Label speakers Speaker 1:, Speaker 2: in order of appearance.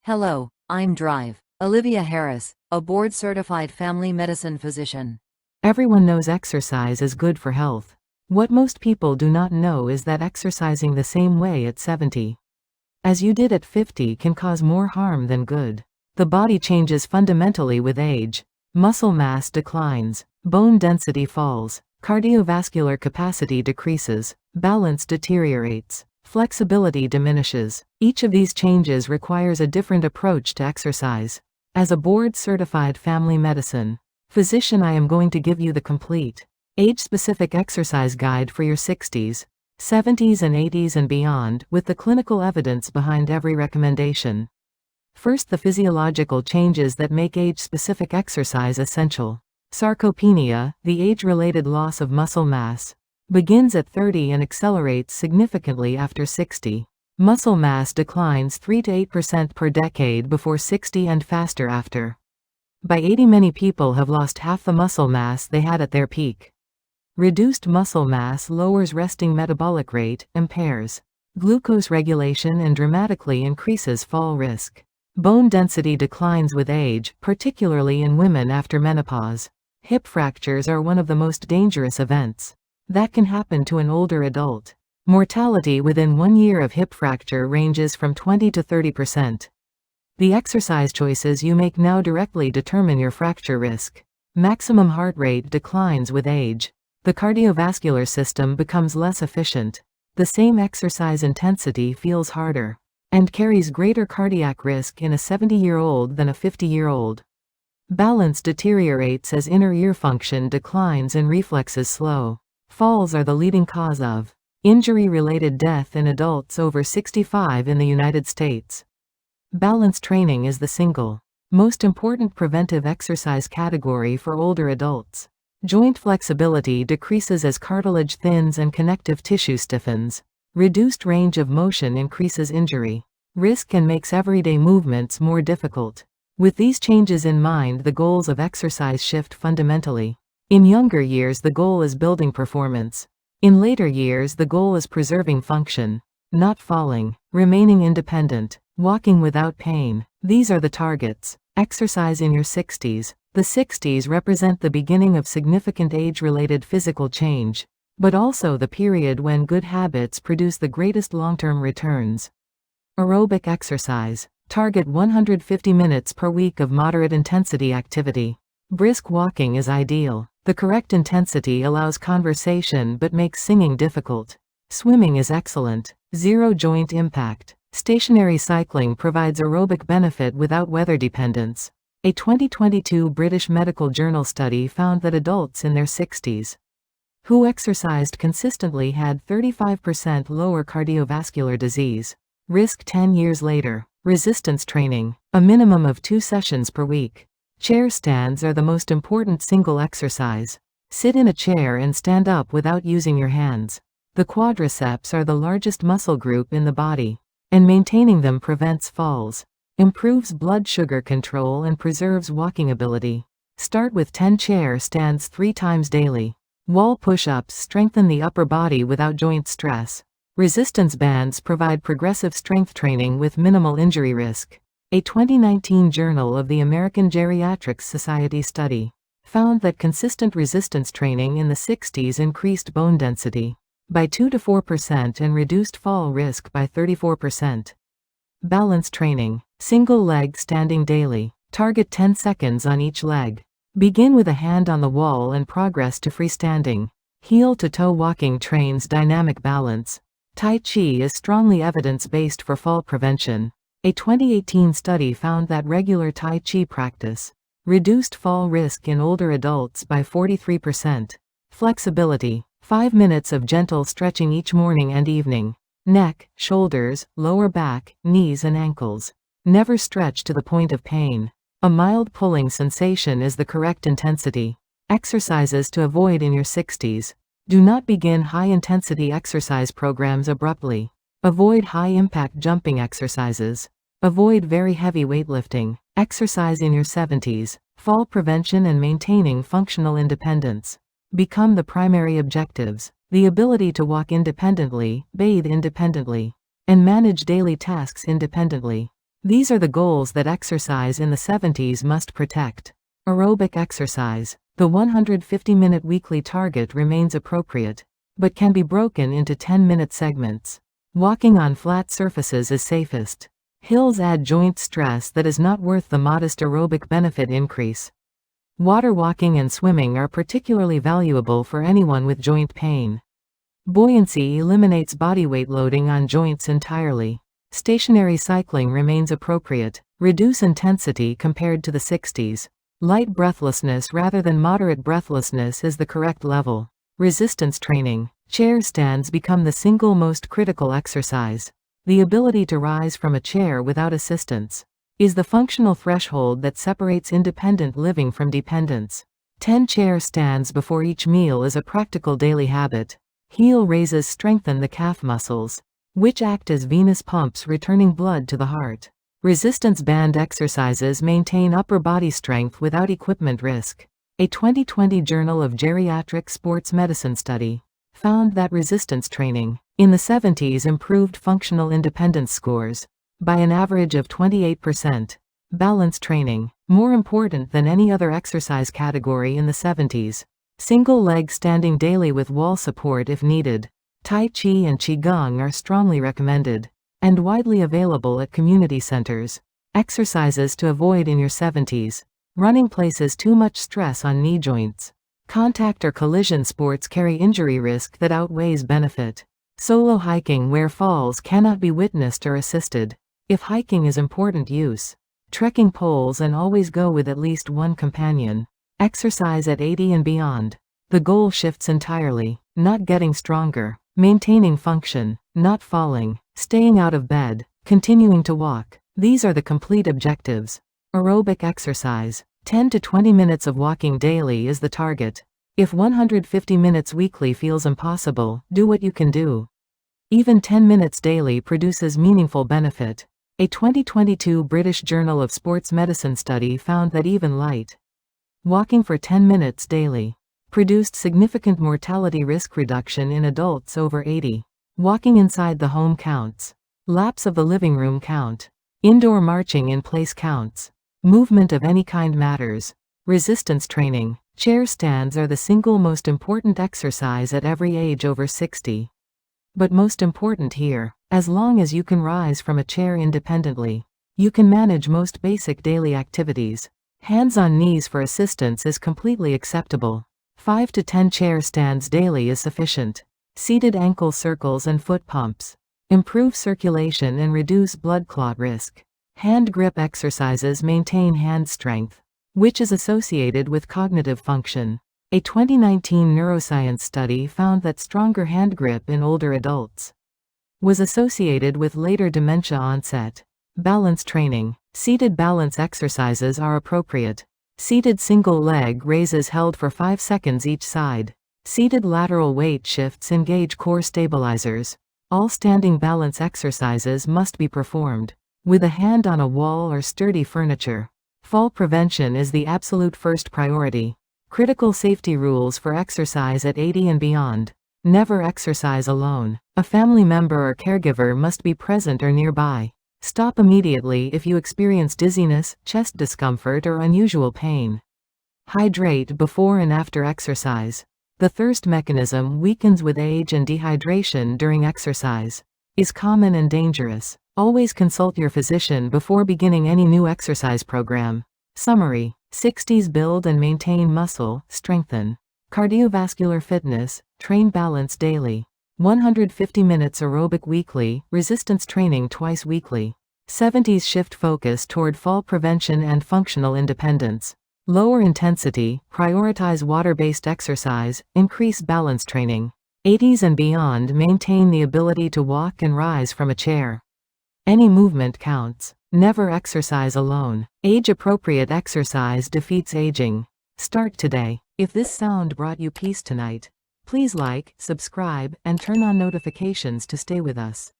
Speaker 1: Hello, I'm Olivia Harris, a board-certified family medicine physician.
Speaker 2: Everyone knows exercise is good for health. What most people do not know is that exercising the same way at 70 as you did at 50 can cause more harm than good. The body changes fundamentally with age. Muscle mass declines, bone density falls, cardiovascular capacity decreases, balance deteriorates, flexibility diminishes. Each of these changes requires a different approach to exercise. As a board-certified family medicine physician, I am going to give you the complete, age-specific exercise guide for your 60s, 70s and 80s and beyond, with the clinical evidence behind every recommendation. First, the physiological changes that make age-specific exercise essential. Sarcopenia, the age-related loss of muscle mass, begins at 30 and accelerates significantly after 60. Muscle mass declines 3 to 8% per decade before 60 and faster after. By 80, many people have lost half the muscle mass they had at their peak. Reduced muscle mass lowers resting metabolic rate, impairs glucose regulation, and dramatically increases fall risk. Bone density declines with age, particularly in women after menopause. Hip fractures are one of the most dangerous events that can happen to an older adult. Mortality within 1 year of hip fracture ranges from 20 to 30%. The exercise choices you make now directly determine your fracture risk. Maximum heart rate declines with age. The cardiovascular system becomes less efficient. The same exercise intensity feels harder and carries greater cardiac risk in a 70-year-old than a 50-year-old. Balance deteriorates as inner ear function declines and reflexes slow. Falls are the leading cause of injury-related death in adults over 65 in the United States. Balance training is the single most important preventive exercise category for older adults. Joint flexibility decreases as cartilage thins and connective tissue stiffens. Reduced range of motion increases injury risk and makes everyday movements more difficult. With these changes in mind, the goals of exercise shift fundamentally. In younger years, the goal is building performance. In later years, the goal is preserving function, not falling, remaining independent, walking without pain. These are the targets. Exercise in your 60s. The 60s represent the beginning of significant age-related physical change, but also the period when good habits produce the greatest long-term returns. Aerobic exercise. Target 150 minutes per week of moderate intensity activity. Brisk walking is ideal. The correct intensity allows conversation but makes singing difficult. Swimming is excellent. Zero joint impact. Stationary cycling provides aerobic benefit without weather dependence. A 2022 British Medical Journal study found that adults in their 60s who exercised consistently had 35% lower cardiovascular disease risk 10 years later. Resistance training. A minimum of 2 sessions per week. Chair stands are the most important single exercise. Sit in a chair and stand up without using your hands. The quadriceps are the largest muscle group in the body, and maintaining them prevents falls, improves blood sugar control, and preserves walking ability. Start with 10 chair stands 3 times daily. Wall push-ups strengthen the upper body without joint stress. Resistance bands provide progressive strength training with minimal injury risk. A 2019 Journal of the American Geriatrics Society study found that consistent resistance training in the 60s increased bone density by 2 to 4% and reduced fall risk by 34%. Balance training. Single leg standing daily. Target 10 seconds on each leg. Begin with a hand on the wall and progress to freestanding. Heel to toe walking trains dynamic balance. Tai Chi is strongly evidence-based for fall prevention. A 2018 study found that regular Tai Chi practice reduced fall risk in older adults by 43%. Flexibility. 5 minutes of gentle stretching each morning and evening. Neck, shoulders, lower back, knees and ankles. Never stretch to the point of pain. A mild pulling sensation is the correct intensity. Exercises to avoid in your 60s. Do not begin high-intensity exercise programs abruptly. Avoid high-impact jumping exercises. Avoid very heavy weightlifting. Exercise in your 70s. Fall prevention and maintaining functional independence become the primary objectives. The ability to walk independently, bathe independently, and manage daily tasks independently. These are the goals that exercise in the 70s must protect. Aerobic exercise. The 150-minute weekly target remains appropriate, but can be broken into 10-minute segments. Walking on flat surfaces is safest. Hills add joint stress that is not worth the modest aerobic benefit increase. Water walking and swimming are particularly valuable for anyone with joint pain. Buoyancy eliminates body weight loading on joints entirely. Stationary cycling remains appropriate. Reduce intensity compared to the 60s. Light breathlessness rather than moderate breathlessness is the correct level. Resistance training. Chair stands become the single most critical exercise. The ability to rise from a chair without assistance is the functional threshold that separates independent living from dependence. 10 chair stands before each meal is a practical daily habit. Heel raises strengthen the calf muscles, which act as venous pumps returning blood to the heart. Resistance band exercises maintain upper body strength without equipment risk. A 2020 Journal of Geriatric Sports Medicine study found that resistance training in the 70s improved functional independence scores by an average of 28%. Balance training, more important than any other exercise category in the 70s. Single leg standing daily with wall support if needed. Tai Chi and Qigong are strongly recommended and widely available at community centers. Exercises to avoid in your 70s. Running places too much stress on knee joints. Contact or collision sports carry injury risk that outweighs benefit. Solo hiking where falls cannot be witnessed or assisted. If hiking is important use. Trekking poles and always go with at least one companion. Exercise at 80 and beyond. The goal shifts entirely. Not getting stronger. Maintaining function. Not falling. Staying out of bed. Continuing to walk. These are the complete objectives. Aerobic exercise. 10 to 20 minutes of walking daily is the target. If 150 minutes weekly feels impossible, do what you can do. Even 10 minutes daily produces meaningful benefit. A 2022 British Journal of Sports Medicine study found that even light walking for 10 minutes daily produced significant mortality risk reduction in adults over 80. Walking inside the home counts. Laps of the living room count. Indoor marching in place counts. Movement of any kind matters. Resistance training. Chair stands are the single most important exercise at every age over 60. But most important here, as long as you can rise from a chair independently, you can manage most basic daily activities. Hands on knees for assistance is completely acceptable. 5 to 10 chair stands daily is sufficient. Seated ankle circles and foot pumps. Improve circulation and reduce blood clot risk. Hand grip exercises maintain hand strength, which is associated with cognitive function. A 2019 neuroscience study found that stronger hand grip in older adults was associated with later dementia onset. Balance training. Seated balance exercises are appropriate. Seated single leg raises held for 5 seconds each side. Seated lateral weight shifts engage core stabilizers. All standing balance exercises must be performed with a hand on a wall or sturdy furniture. Fall prevention is the absolute first priority. Critical safety rules for exercise at 80 and beyond. Never exercise alone. A family member or caregiver must be present or nearby. Stop immediately if you experience dizziness, chest discomfort, or unusual pain. Hydrate before and after exercise. The thirst mechanism weakens with age, and dehydration during exercise is common and dangerous. Always consult your physician before beginning any new exercise program. Summary: 60s build and maintain muscle, strengthen. Cardiovascular fitness, train balance daily. 150 minutes aerobic weekly, resistance training twice weekly. 70s shift focus toward fall prevention and functional independence. Lower intensity, prioritize water-based exercise, increase balance training. 80s and beyond maintain the ability to walk and rise from a chair. Any movement counts. Never exercise alone. Age-appropriate exercise defeats aging. Start today. If this sound brought you peace tonight, please like, subscribe, and turn on notifications to stay with us.